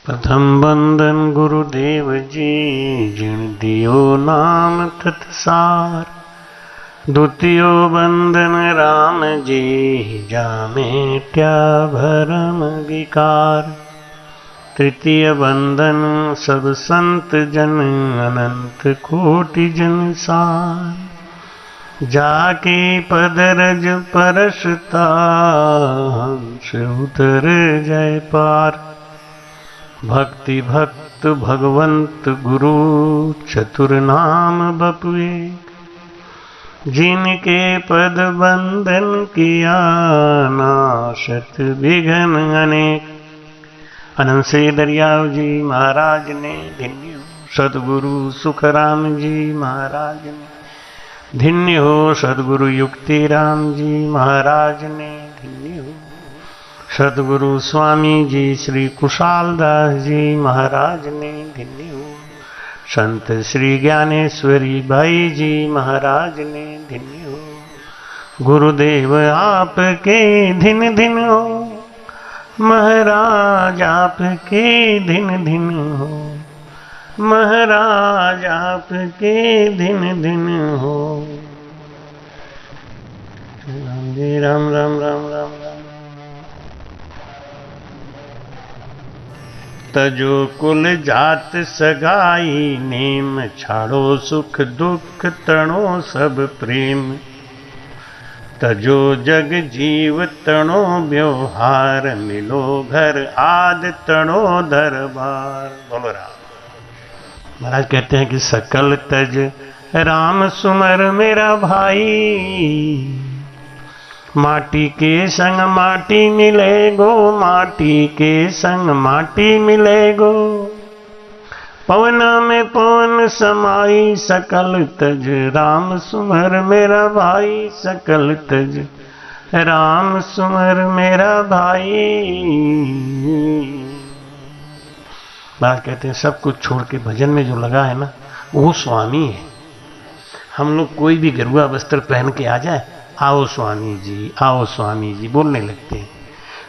प्रथम बंदन गुरुदेव जी, जिण दियो नाम तत्सार। द्वितीयो बंदन राम जी, जामेट्या भरम विकार। तृतीय बंदन सब संत जन, अनंत कोटि जन सार। जाके पद रज परसता, हंस उतर जय पार। भक्ति भक्त भगवंत गुरु, चतुर नाम बपुए। जिनके पद बंदन किया, नाशत विघ्न अनेक। अनंत से दरियाव जी महाराज ने धन्य हो। सदगुरु सुखराम जी महाराज ने धन्य हो। सदगुरु युक्ति राम जी महाराज ने धन्य हो। सदगुरु स्वामी जी श्री कुशाल दास जी महाराज ने धन्य हो। संत श्री ज्ञानेश्वरी भाई जी महाराज ने धन्य हो। गुरुदेव आपके धिन धिन हो, महाराज आपके धिन धिन हो। महाराज आपके धिन धिन हो। राम जी राम राम राम राम राम। तजो कुल जात सगाई, नेम छाड़ो सुख दुख, तणो सब प्रेम। तजो जग जीव तणो व्यवहार, मिलो घर आद तणो दरबार। बोलो राम। महाराज कहते हैं कि सकल तज राम सुमर मेरा भाई। माटी के संग माटी मिलेगो, माटी के संग माटी मिलेगो। पवन में पवन समाई, सकल तज राम सुमर मेरा भाई। सकल तज राम सुमर मेरा भाई। बात कहते हैं सब कुछ छोड़ के भजन में जो लगा है ना, वो स्वामी है। हम लोग कोई भी गेरुआ वस्त्र पहन के आ जाए, आओ स्वामी जी, आओ स्वामी जी बोलने लगते हैं।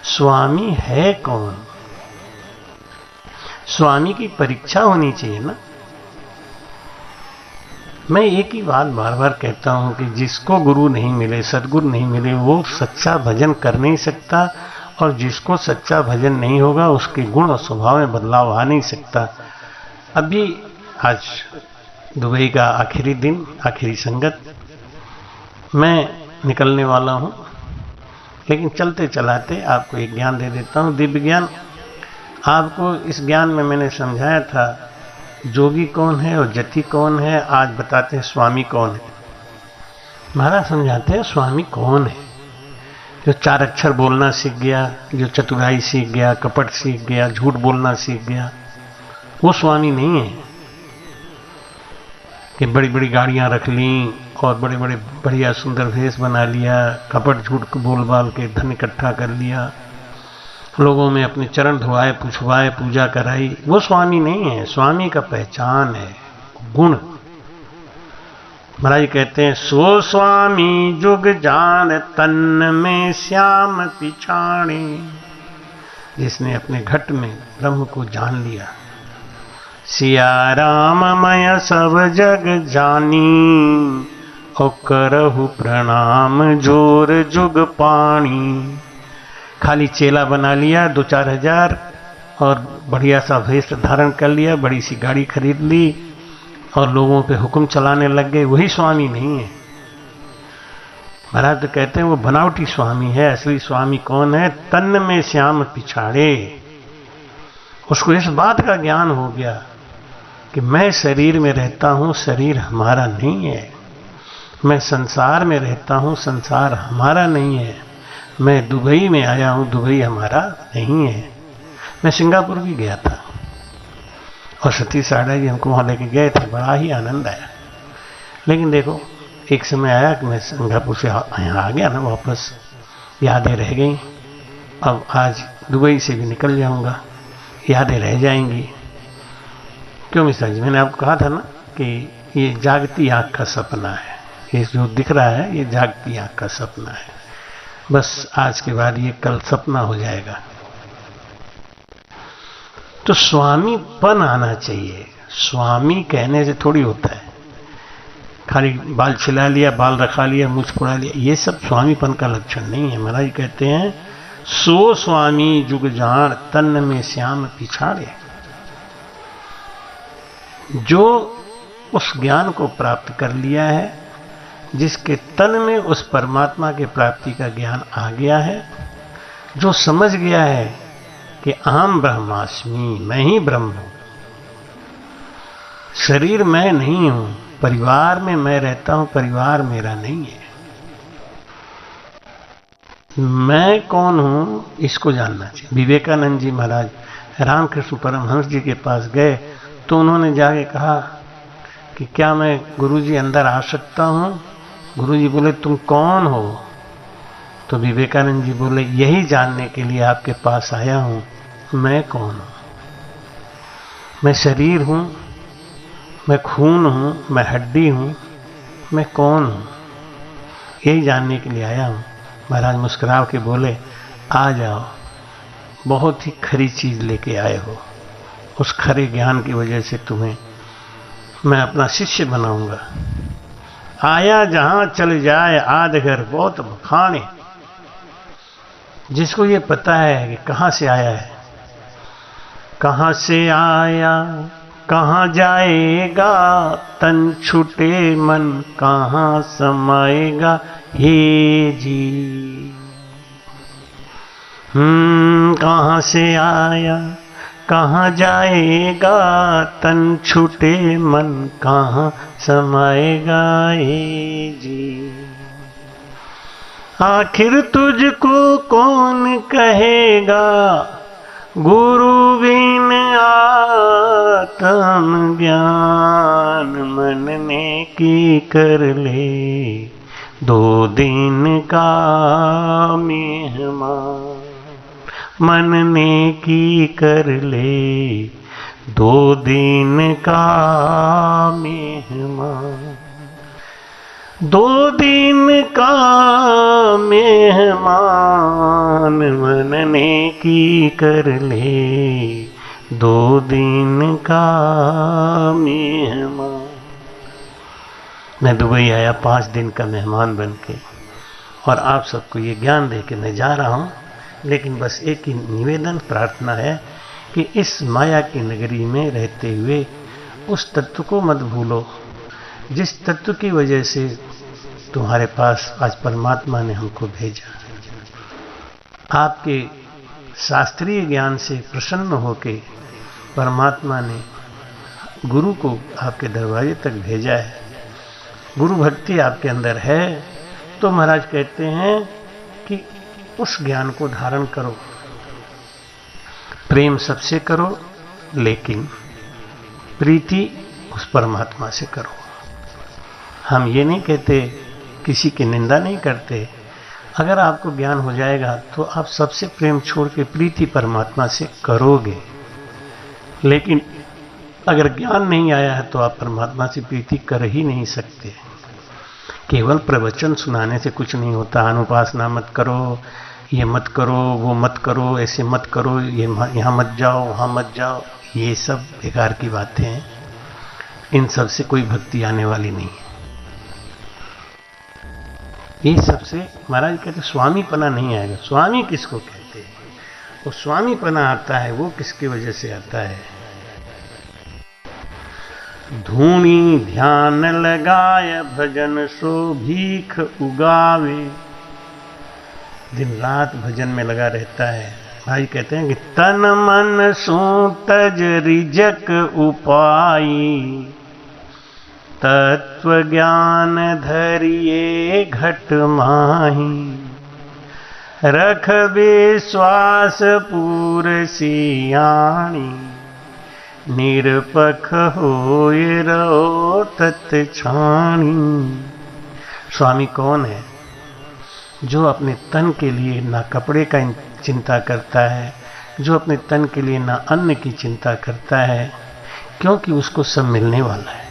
स्वामी है कौन? स्वामी की परीक्षा होनी चाहिए ना। मैं एक ही बात बार बार कहता हूं कि जिसको गुरु नहीं मिले, सदगुरु नहीं मिले, वो सच्चा भजन कर नहीं सकता। और जिसको सच्चा भजन नहीं होगा, उसके गुण और स्वभाव में बदलाव आ नहीं सकता। अभी आज दुबई का आखिरी दिन, आखिरी संगत, मैं निकलने वाला हूँ, लेकिन चलते चलाते आपको एक ज्ञान दे देता हूँ, दिव्य ज्ञान। आपको इस ज्ञान में मैंने समझाया था जोगी कौन है और जति कौन है। आज बताते हैं स्वामी कौन है। महाराज समझाते हैं स्वामी कौन है। जो 4 अक्षर बोलना सीख गया, जो चतुराई सीख गया, कपट सीख गया, झूठ बोलना सीख गया, वो स्वामी नहीं है। कि बड़ी बड़ी गाड़ियाँ रख ली और बड़े बड़े बढ़िया सुंदर भेष बना लिया, कपट झूठ बोल बाल के धन इकट्ठा कर लिया, लोगों में अपने चरण धुआए, पुछवाए, पूजा कराई, वो स्वामी नहीं है। स्वामी का पहचान है गुण। महाराज कहते हैं सो स्वामी जुग जान, तन में श्याम पिछाणे। जिसने अपने घट में ब्रह्म को जान लिया। सिया राम मय सब जग जानी, और करहु प्रणाम जोर जुग पानी। खाली चेला बना लिया 2-4 हजार और बढ़िया सा वेश धारण कर लिया, बड़ी सी गाड़ी खरीद ली और लोगों पे हुक्म चलाने लग गए, वही स्वामी नहीं है। महाराज तो कहते हैं वो बनावटी स्वामी है। असली स्वामी कौन है? तन में श्याम पिछाड़े। उसको इस बात का ज्ञान हो गया कि मैं शरीर में रहता हूं, शरीर हमारा नहीं है। मैं संसार में रहता हूं, संसार हमारा नहीं है। मैं दुबई में आया हूं, दुबई हमारा नहीं है। मैं सिंगापुर भी गया था और सतीश साड़ा जी हमको वहाँ लेके गए थे, बड़ा ही आनंद आया। लेकिन देखो एक समय आया कि मैं सिंगापुर से यहाँ आ गया ना वापस, यादें रह गई। अब आज दुबई से भी निकल जाऊँगा, यादें रह जाएंगी। क्यों मिश्रा जी? मैंने आपको कहा था ना कि ये जागती आँख का सपना है। ये जो दिख रहा है ये जागती आँख का सपना है। बस आज के बाद ये कल सपना हो जाएगा। तो स्वामीपन आना चाहिए। स्वामी कहने से थोड़ी होता है, खाली बाल छिला लिया, बाल रखा लिया, मूछ कुड़ा लिया, ये सब स्वामीपन का लक्षण नहीं है। महाराज कहते हैं सो स्वामी जुग जान तन में श्याम पिछाड़े। जो उस ज्ञान को प्राप्त कर लिया है, जिसके तन में उस परमात्मा के प्राप्ति का ज्ञान आ गया है, जो समझ गया है कि अहम ब्रह्मास्मि, मैं ही ब्रह्म हूं, शरीर मैं नहीं हूं, परिवार में मैं रहता हूं, परिवार मेरा नहीं है, मैं कौन हूं इसको जानना चाहिए। विवेकानंद जी महाराज रामकृष्ण परमहंस जी के पास गए तो उन्होंने जाके कहा कि क्या मैं गुरुजी अंदर आ सकता हूं? गुरुजी बोले तुम कौन हो? तो विवेकानंद जी बोले यही जानने के लिए आपके पास आया हूं, मैं कौन हूं। मैं शरीर हूं, मैं खून हूं, मैं हड्डी हूं, मैं कौन हूं, यही जानने के लिए आया हूं। महाराज मुस्कुरा के बोले आ जाओ, बहुत ही खरी चीज लेके आए हो, उस खरे ज्ञान की वजह से तुम्हें मैं अपना शिष्य बनाऊंगा। आया जहां चल जाए आध घर बहुत बखाने। जिसको ये पता है कि कहां से आया है, कहां से आया कहां जाएगा, तन छूटे मन कहां समाएगा, हे जी। कहां से आया कहां जाएगा, तन छूटे मन कहां समाएगा, हे जी। आखिर तुझको कौन कहेगा, गुरु बिन आत्म ज्ञान, मन ने की कर ले 2 दिन का मेहमान, मन ने की कर ले 2 दिन का मेहमान, 2 दिन का मेहमान, मन ने की कर ले 2 दिन का मेहमान। मैं दुबई आया 5 दिन का मेहमान बन के, और आप सबको ये ज्ञान दे के मैं जा रहा हूँ। लेकिन बस एक ही निवेदन प्रार्थना है कि इस माया की नगरी में रहते हुए उस तत्व को मत भूलो, जिस तत्व की वजह से तुम्हारे पास आज परमात्मा ने हमको भेजा। आपके शास्त्रीय ज्ञान से प्रसन्न होके परमात्मा ने गुरु को आपके दरवाजे तक भेजा है। गुरु भक्ति आपके अंदर है तो महाराज कहते हैं कि उस ज्ञान को धारण करो, प्रेम सबसे करो, लेकिन प्रीति उस परमात्मा से करो। हम ये नहीं कहते, किसी की निंदा नहीं करते। अगर आपको ज्ञान हो जाएगा तो आप सबसे प्रेम छोड़ के प्रीति परमात्मा से करोगे। लेकिन अगर ज्ञान नहीं आया है तो आप परमात्मा से प्रीति कर ही नहीं सकते। केवल प्रवचन सुनाने से कुछ नहीं होता। अनुपासना मत करो, ये मत करो, वो मत करो, ऐसे मत करो, ये यहाँ मत जाओ, वहाँ मत जाओ, ये सब बेकार की बातें हैं। इन सब से कोई भक्ति आने वाली नहीं है। ये सबसे महाराज कहते स्वामीपना नहीं आएगा। स्वामी किसको कहते हैं? वो स्वामीपना आता है वो किसकी वजह से आता है? धूनी ध्यान लगाय भजन सो भीख उगावे। दिन रात भजन में लगा रहता है। भाई कहते हैं कि तन मन सो तज रिजक उपाई, तत्व ज्ञान धरिए घट माही, रख विश्वास पूर सियाणी, निरपख होए रहो तत्छाणी। स्वामी कौन है? जो अपने तन के लिए ना कपड़े का चिंता करता है, जो अपने तन के लिए ना अन्न की चिंता करता है, क्योंकि उसको सब मिलने वाला है।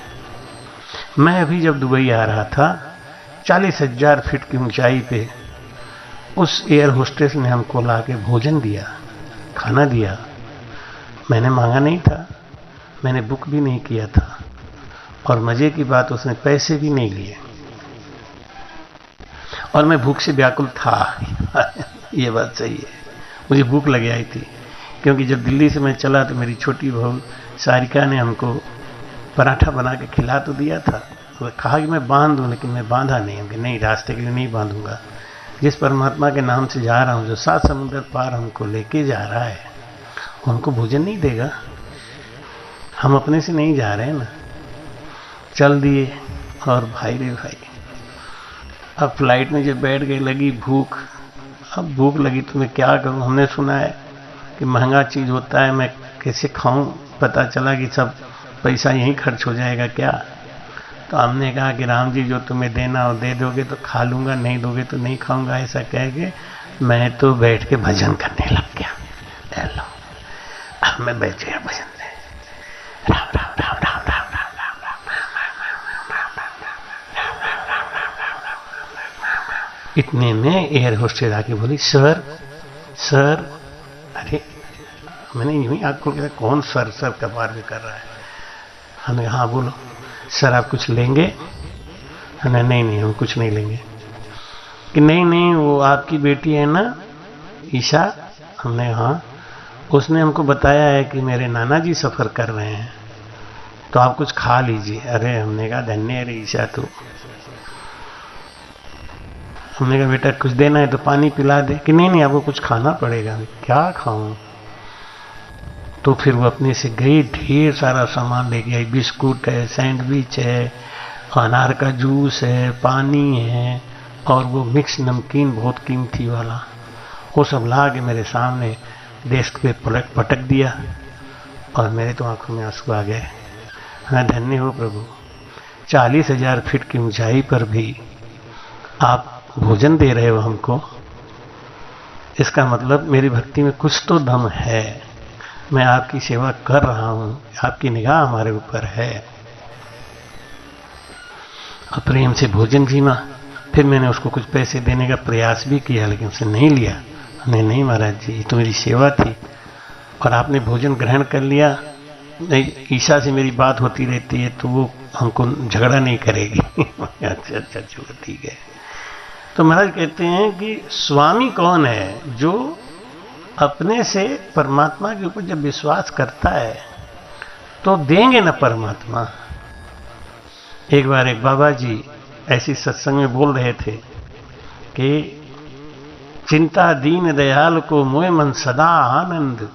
मैं अभी जब दुबई आ रहा था, 40,000 फीट की ऊंचाई पे उस एयर होस्टेस ने हमको ला के भोजन दिया, खाना दिया। मैंने मांगा नहीं था, मैंने बुक भी नहीं किया था, और मजे की बात उसने पैसे भी नहीं लिए, और मैं भूख से व्याकुल था। ये बात सही है, मुझे भूख लग आई थी, क्योंकि जब दिल्ली से मैं चला तो मेरी छोटी बहू सारिका ने हमको पराठा बना के खिला तो दिया था। तो कहा कि मैं बांध दूं, लेकिन मैं बांधा नहीं, नहीं रास्ते के लिए नहीं बांधूंगा। जिस परमात्मा के नाम से जा रहा हूं, जो 7 समुद्र पार हमको लेके जा रहा है, उनको भोजन नहीं देगा? हम अपने से नहीं जा रहे हैं ना। चल दिए, और भाई रे भाई, अब फ्लाइट में जब बैठ गए लगी भूख। अब भूख लगी तो मैं क्या करूं? हमने सुना है कि महंगा चीज़ होता है, मैं कैसे खाऊं? पता चला कि सब पैसा यहीं खर्च हो जाएगा क्या? तो हमने कहा कि राम जी, जो तुम्हें देना हो दे दोगे तो खा लूंगा, नहीं दोगे तो नहीं खाऊंगा। ऐसा कह के मैं तो बैठ के भजन करने लग गया। लो, अब मैं बैठ गया भजन में, राम राम राम राम राम राम राम राम। इतने में एयर होस्टेस आके बोली, सर सर। अरे मैंने यूं ही आँख खोल के, कौन सर सर कपार में कर रहा है? हमने कहा, हाँ बोलो। सर आप कुछ लेंगे? हमने नहीं नहीं, हम कुछ नहीं लेंगे। कि नहीं नहीं, वो आपकी बेटी है ना ईशा? हमने हाँ, उसने हमको बताया है कि मेरे नाना जी सफ़र कर रहे हैं, तो आप कुछ खा लीजिए। अरे हमने कहा, धन्य है रे ईशा तू। हमने कहा, बेटा कुछ देना है तो पानी पिला दे। कि नहीं नहीं, आपको कुछ खाना पड़ेगा। क्या खाऊं? तो फिर वो अपने से गई, ढेर सारा सामान लेके आई। बिस्कुट है, सैंडविच है, अनार का जूस है, पानी है, और वो मिक्स नमकीन बहुत कीमती वाला, वो सब ला के मेरे सामने डेस्क पे पटक दिया, और मेरे तो आंखों में आंसू आ गए। हाँ, धन्य हो प्रभु, 40,000 फीट की ऊंचाई पर भी आप भोजन दे रहे हो हमको। इसका मतलब मेरी भक्ति में कुछ तो दम है, मैं आपकी सेवा कर रहा हूं, आपकी निगाह हमारे ऊपर है। और प्रेम से भोजन जीना। फिर मैंने उसको कुछ पैसे देने का प्रयास भी किया, लेकिन उसने नहीं लिया। नहीं महाराज जी, ये तो मेरी सेवा थी, और आपने भोजन ग्रहण कर लिया। नहीं, ईशा से मेरी बात होती रहती है, तो वो हमको झगड़ा नहीं करेगी। अच्छा अच्छा, चलो ठीक है। तो महाराज कहते हैं कि स्वामी कौन है? जो अपने से परमात्मा के ऊपर जब विश्वास करता है तो देंगे ना परमात्मा। एक बार एक बाबा जी ऐसी सत्संग में बोल रहे थे कि चिंता दीन दयाल को मोय मन सदा आनंद,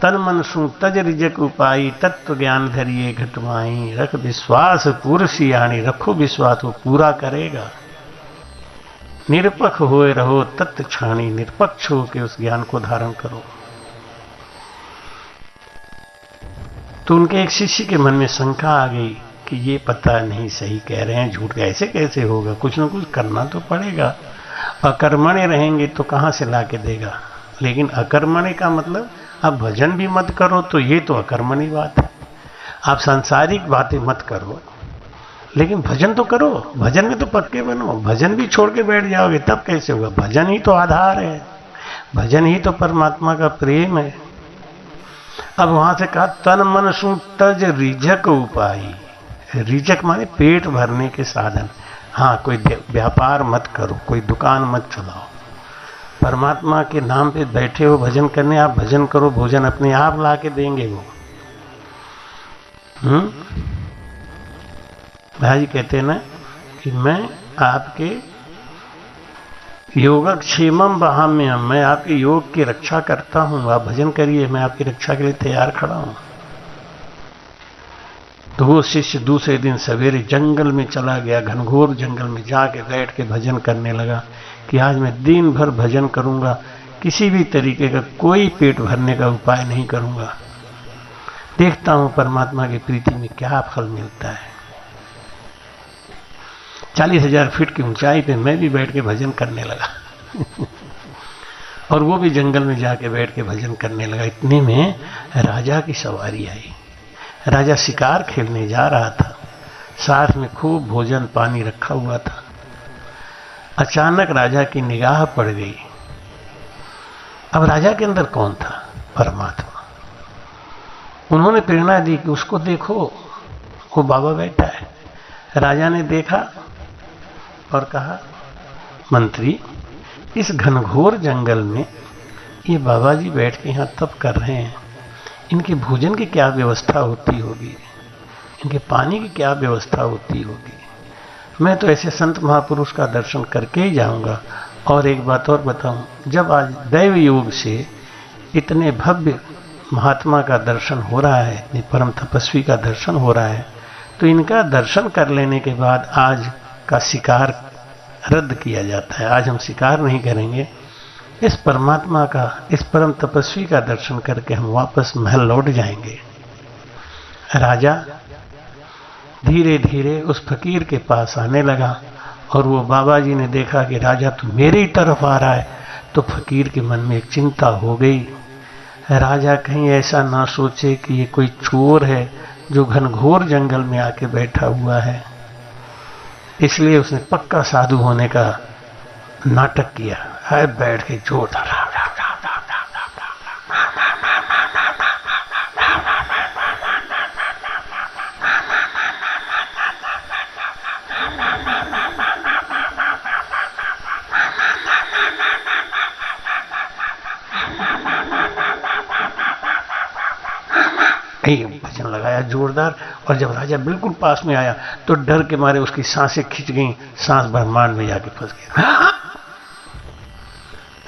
तन मन सु तज रिजक उपाई, तत्व ज्ञान धरिए घटमाई, रख विश्वास पूर्सी आनी। रखो विश्वास, वो पूरा करेगा। निरपक्ष होए रहो तत्व छाणी, निरपक्ष हो के उस ज्ञान को धारण करो। तो उनके एक शिष्य के मन में शंका आ गई कि ये पता नहीं सही कह रहे हैं, झूठ ऐसे कैसे होगा, कुछ न कुछ करना तो पड़ेगा। अकर्मण्य रहेंगे तो कहां से ला के देगा? लेकिन अकर्मण्य का मतलब आप भजन भी मत करो, तो ये तो अकर्मण्य बात है। आप सांसारिक बातें मत करो, लेकिन भजन तो करो। भजन में तो पक्के बनो। भजन भी छोड़ के बैठ जाओगे तब कैसे होगा? भजन ही तो आधार है, भजन ही तो परमात्मा का प्रेम है। अब वहां से कहा, तन मन सु तज रिजक उपाई। रिजक माने पेट भरने के साधन। हाँ, कोई व्यापार मत करो, कोई दुकान मत चलाओ। परमात्मा के नाम पे बैठे हो भजन करने, आप भजन करो, भोजन अपने आप ला के देंगे वो। भाई कहते हैं ना कि मैं आपके योगक्षेमम बहाम्यम, मैं आपके योग की रक्षा करता हूं, आप भजन करिए, मैं आपकी रक्षा के लिए तैयार खड़ा हूं। तो वो शिष्य दूसरे दिन सवेरे जंगल में चला गया, घनघोर जंगल में जाके बैठ के भजन करने लगा कि आज मैं दिन भर भजन करूंगा, किसी भी तरीके का कोई पेट भरने का उपाय नहीं करूंगा, देखता हूं परमात्मा की प्रीति में क्या फल मिलता है। 40,000 फीट की ऊंचाई पे मैं भी बैठ के भजन करने लगा। और वो भी जंगल में जाके बैठ के भजन करने लगा। इतने में राजा की सवारी आई। राजा शिकार खेलने जा रहा था, साथ में खूब भोजन पानी रखा हुआ था। अचानक राजा की निगाह पड़ गई। अब राजा के अंदर कौन था? परमात्मा। उन्होंने प्रेरणा दी कि उसको देखो, वो बाबा बैठा है। राजा ने देखा और कहा, मंत्री, इस घनघोर जंगल में ये बाबा जी बैठ के यहाँ तप कर रहे हैं, इनके भोजन की क्या व्यवस्था होती होगी, इनके पानी की क्या व्यवस्था होती होगी। मैं तो ऐसे संत महापुरुष का दर्शन करके ही जाऊंगा। और एक बात और बताऊं, जब आज दैव योग से इतने भव्य महात्मा का दर्शन हो रहा है, इतने परम तपस्वी का दर्शन हो रहा है, तो इनका दर्शन कर लेने के बाद आज का शिकार रद्द किया जाता है। आज हम शिकार नहीं करेंगे, इस परमात्मा का, इस परम तपस्वी का दर्शन करके हम वापस महल लौट जाएंगे। राजा धीरे धीरे उस फकीर के पास आने लगा और वो बाबा जी ने देखा कि राजा तो मेरी तरफ आ रहा है, तो फकीर के मन में एक चिंता हो गई। राजा कहीं ऐसा ना सोचे कि ये कोई चोर है जो घनघोर जंगल में आके बैठा हुआ है, इसलिए उसने पक्का साधु होने का नाटक किया है। बैठ के जोर था, भजन लगाया जोरदार। और जब राजा बिल्कुल पास में आया तो डर के मारे उसकी सांसें खिंच गईं, सांस ब्रह्मांड में जाके फंस गया।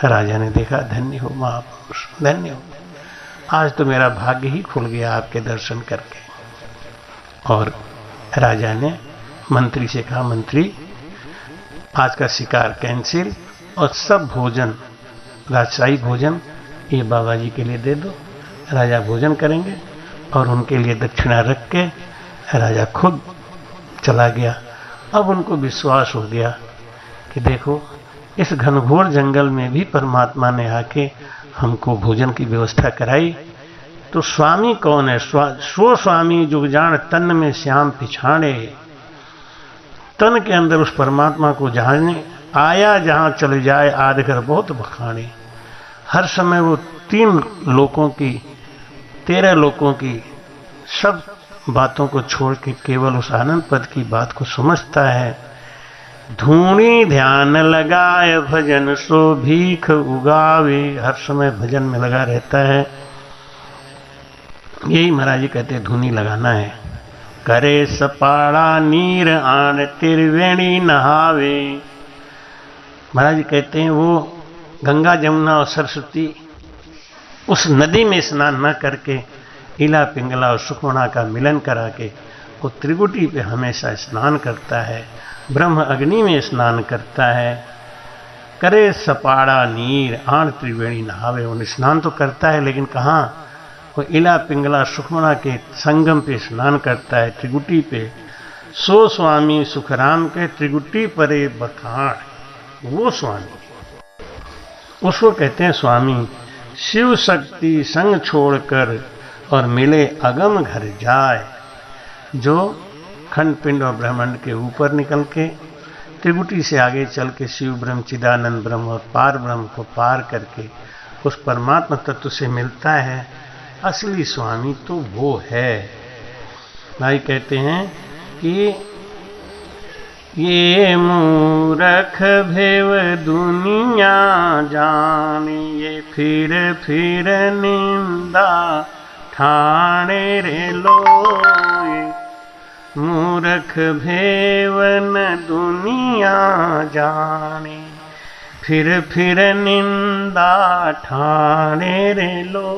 राजा ने देखा, धन्य हो महापुरुष, धन्य हो, आज तो मेरा भाग्य ही खुल गया आपके दर्शन करके। और राजा ने मंत्री से कहा, मंत्री, आज का शिकार कैंसिल और सब भोजन, राजशाही भोजन ये बाबा जी के लिए दे दो। राजा भोजन करेंगे और उनके लिए दक्षिणा रख के राजा खुद चला गया। अब उनको विश्वास हो गया कि देखो, इस घनघोर जंगल में भी परमात्मा ने आके हमको भोजन की व्यवस्था कराई। तो स्वामी कौन है? सो स्वामी जुग जान तन में श्याम पिछाड़े। तन के अंदर उस परमात्मा को जाने आया, जहां चले जाए आदकर बहुत बखाने। हर समय वो 3 लोकों की, 13 लोकों की सब बातों को छोड़ के केवल उस आनंद पद की बात को समझता है। धूणी ध्यान लगाए भजन सो भीख उगावे। हर समय भजन में लगा रहता है। यही महाराज जी कहते हैं, धूनी लगाना है। करे सपाड़ा नीर आन त्रिवेणी नहावे। महाराज जी कहते हैं, वो गंगा जमुना और सरस्वती उस नदी में स्नान न करके इला पिंगला और सुखमणा का मिलन करा के वो त्रिकुटी पे हमेशा स्नान करता है, ब्रह्म अग्नि में स्नान करता है। करे सपाड़ा नीर आण त्रिवेणी नहावे। वो स्नान तो करता है, लेकिन कहाँ? वो इला पिंगला सुखमणा के संगम पे स्नान करता है, त्रिकुटी पे। सो स्वामी सुखराम के त्रिकुटी परे बखान। वो स्वामी, उसको कहते हैं स्वामी। शिव शक्ति संग छोड़कर और मिले अगम घर जाए। जो खंड पिंड और ब्रह्मांड के ऊपर निकल के त्रिकुटी से आगे चल के शिव ब्रह्म, चिदानंद ब्रह्म और पार ब्रह्म को पार करके उस परमात्मा तत्व से मिलता है, असली स्वामी तो वो है। भाई कहते हैं कि ये मूरख भेव दुनिया जाने, ये फिर निंदा ठाणे रे लोए। मूरख भेवन दुनिया जाने, फिर निंदा ठाणे रे लो।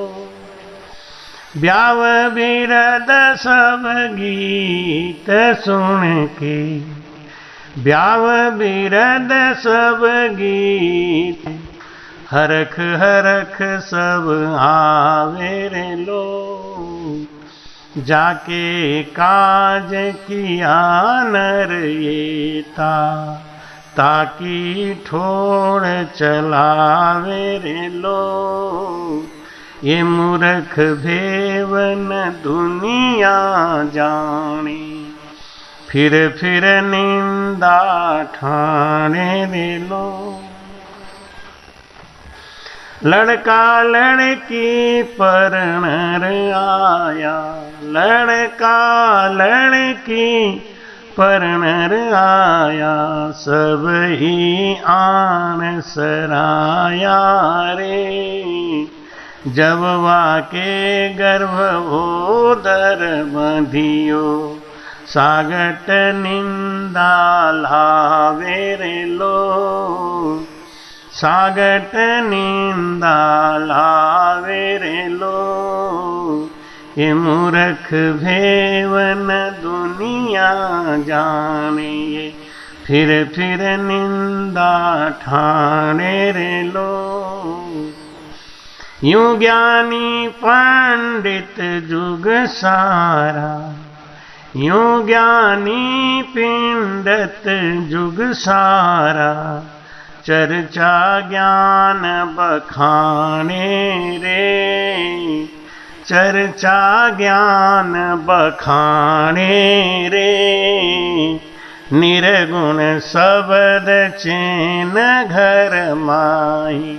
ब्याव बिरद सब गीत सुन के, ब्याव बिरद सब गीत, हरख हरख सब आवे रे लो। जाके काज किया नर ये ताकि ठोड़ चलावे रे लो। ये मूर्ख भेवन दुनिया जाने, फिर निंदा ठाणे रे लो। लड़का लड़की पर नर आया, लड़का लड़की पर नर आया, सब ही आन सराया रे। जब वाके गर्भ उदर बंधियो, सागट निंदा लावे रे लो, सागट निंदा लावे रे लो। ये मूर्ख भेवन दुनिया जाने, फिर निंदा ठाणे रे लो। यूं ज्ञानी पंडित जुग सारा, यूं ज्ञानी पंडित जुग सारा, चर्चा ज्ञान बखाने रे, चर्चा ज्ञान बखाने रे। निर्गुण शब्द चैन घर माही,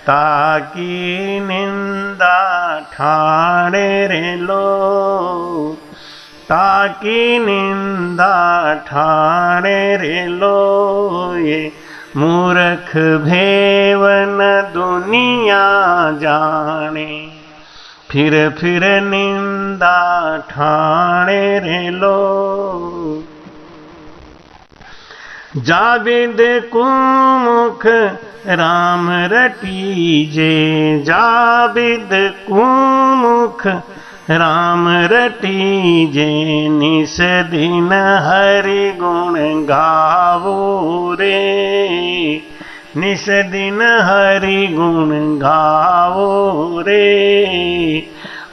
ताकी निंदा ठाणे रे लो, ताकी निंदा ठाणे रे लो। ये मूर्ख भेवन दुनिया जाने, फिर निंदा ठाणे रे लो। जाविद कुमुख राम रटीजे, जाविद कुमुख राम रटीजे, निस दिन हरि गुण गावो रे, निस दिन हरि गुण गावो रे।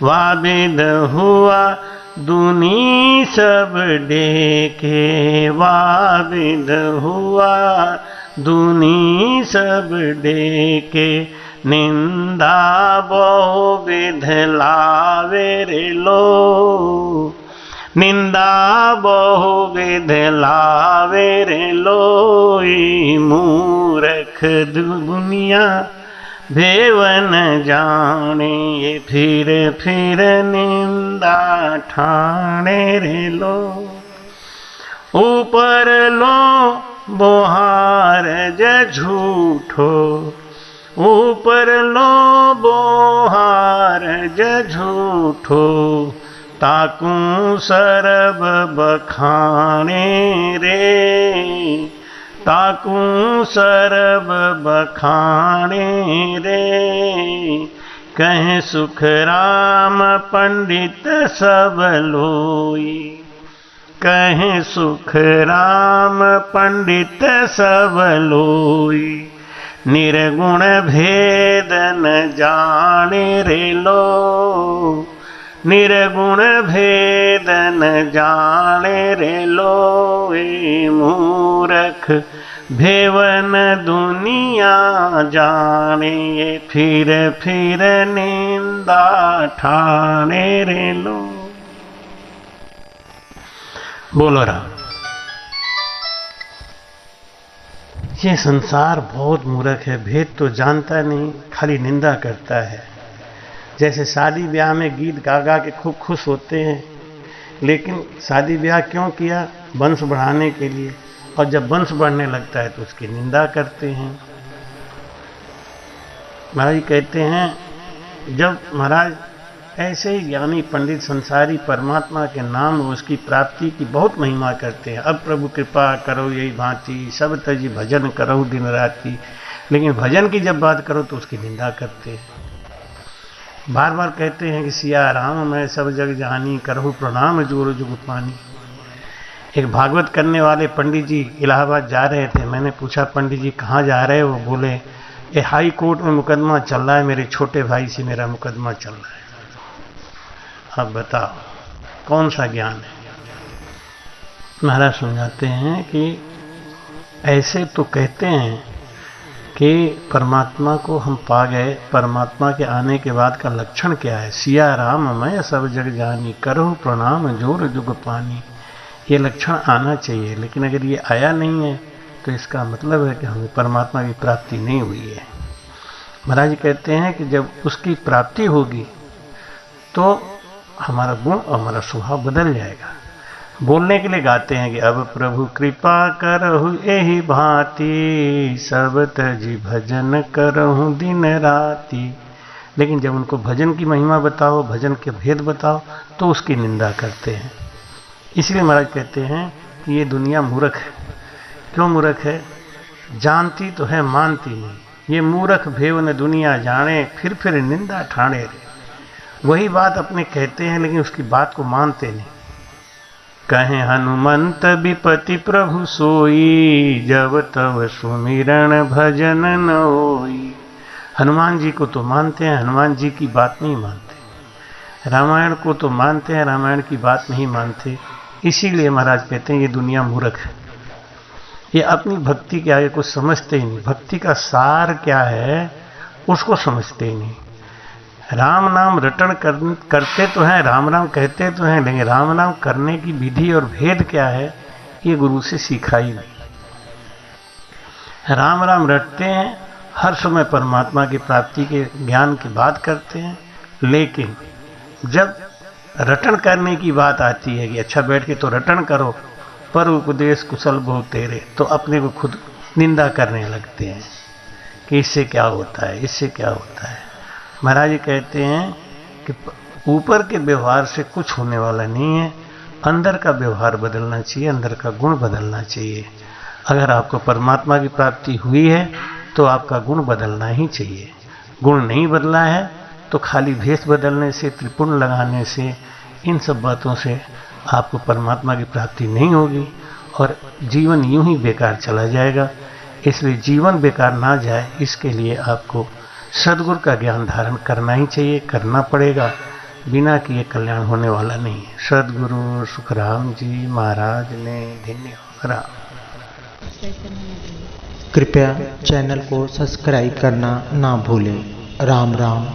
वाबिद हुआ दुनी सब देखे, वाबिद हुआ दुनी सब देखे, निंदा बहुविध लावे रे लो, निंदा बहुविध लावे रे लो। मूर्ख दुनिया भेवन जाने, फिर निंदा ठाणे रे लो। ऊपर लो बोहार ज झूठो, ऊपर लो बोहार ज झूठो, ताकू सरब बखाने रे, ताकू सरब बखाने रे। कह सुख राम पंडित सब लोई, कह सुख राम पंडित सब लोई, निर्गुण भेद न जाने रे लो, निर्गुण भेद न जाने रे लो। मूर्ख भेवन दुनिया जाने, फिर निंदा ठाणे रे लो। बोलो राम। ये संसार बहुत मूर्ख है, भेद तो जानता नहीं, खाली निंदा करता है। जैसे शादी ब्याह में गीत गा गा के खूब खुश होते हैं, लेकिन शादी ब्याह क्यों किया? वंश बढ़ाने के लिए, और जब वंश बढ़ने लगता है तो उसकी निंदा करते हैं। महाराज कहते हैं जब महाराज ऐसे ही ज्ञानी पंडित संसारी परमात्मा के नाम उसकी प्राप्ति की बहुत महिमा करते हैं, अब प्रभु कृपा करो यही भांति, सब तजी भजन करो दिन राति, लेकिन भजन की जब बात करो तो उसकी निंदा करते हैं। बार बार कहते हैं कि सिया राम मैं सब जग जानी, करहु प्रणाम जोर जुग पानी। एक भागवत करने वाले पंडित जी इलाहाबाद जा रहे थे, मैंने पूछा पंडित जी कहाँ जा रहे हो? बोले ये हाई कोर्ट में मुकदमा चल रहा है, मेरे छोटे भाई से मेरा मुकदमा चल रहा है। अब बताओ कौन सा ज्ञान है? महाराज समझाते हैं कि ऐसे तो कहते हैं कि परमात्मा को हम पा गए, परमात्मा के आने के बाद का लक्षण क्या है? सिया राम मैं सब जग जानी, करो प्रणाम जोर जुग पानी। ये लक्षण आना चाहिए, लेकिन अगर ये आया नहीं है तो इसका मतलब है कि हमें परमात्मा की प्राप्ति नहीं हुई है। महाराज जी कहते हैं कि जब उसकी प्राप्ति होगी तो हमारा गुण और हमारा स्वभाव बदल जाएगा। बोलने के लिए गाते हैं कि अब प्रभु कृपा करहु एहि भांति, सब तजी भजन करहु दिन राति। लेकिन जब उनको भजन की महिमा बताओ, भजन के भेद बताओ, तो उसकी निंदा करते हैं। इसलिए महाराज कहते हैं कि ये दुनिया मूर्ख है। क्यों मूर्ख है? जानती तो है मानती नहीं। ये मूर्ख भेव न दुनिया जाने, फिर निंदा ठाणे रे। वही बात अपने कहते हैं लेकिन उसकी बात को मानते नहीं। कहे हनुमंत विपति प्रभु सोई, जब तब सुमिरन भजन न होई। हनुमान जी को तो मानते हैं, हनुमान जी की बात नहीं मानते। रामायण को तो मानते हैं, रामायण की बात नहीं मानते। इसीलिए महाराज कहते हैं ये दुनिया मूर्ख है। ये अपनी भक्ति के आगे कुछ समझते ही नहीं। भक्ति का सार क्या है उसको समझते ही नहीं। राम नाम रटन करते तो हैं, राम राम कहते तो हैं, लेकिन राम नाम करने की विधि और भेद क्या है ये गुरु से सीखा ही नहीं। राम राम रटते हैं, हर समय परमात्मा की प्राप्ति के ज्ञान की बात करते हैं, लेकिन जब रटन करने की बात आती है कि अच्छा बैठ के तो रटन करो, पर उपदेश कुशल बहु तेरे, तो अपने को खुद निंदा करने लगते हैं कि इससे क्या होता है, इससे क्या होता है। महाराज जी कहते हैं कि ऊपर के व्यवहार से कुछ होने वाला नहीं है, अंदर का व्यवहार बदलना चाहिए, अंदर का गुण बदलना चाहिए। अगर आपको परमात्मा की प्राप्ति हुई है तो आपका गुण बदलना ही चाहिए। गुण नहीं बदला है तो खाली भेष बदलने से, त्रिपुण लगाने से, इन सब बातों से आपको परमात्मा की प्राप्ति नहीं होगी और जीवन यूं ही बेकार चला जाएगा। इसलिए जीवन बेकार ना जाए इसके लिए आपको सद्गुरु का ज्ञान धारण करना ही चाहिए, करना पड़ेगा। बिना किए कल्याण होने वाला नहीं है। सद्गुरु सुखराम जी महाराज ने धन्यवाद। कृपया चैनल को सब्सक्राइब करना ना भूलें। राम राम।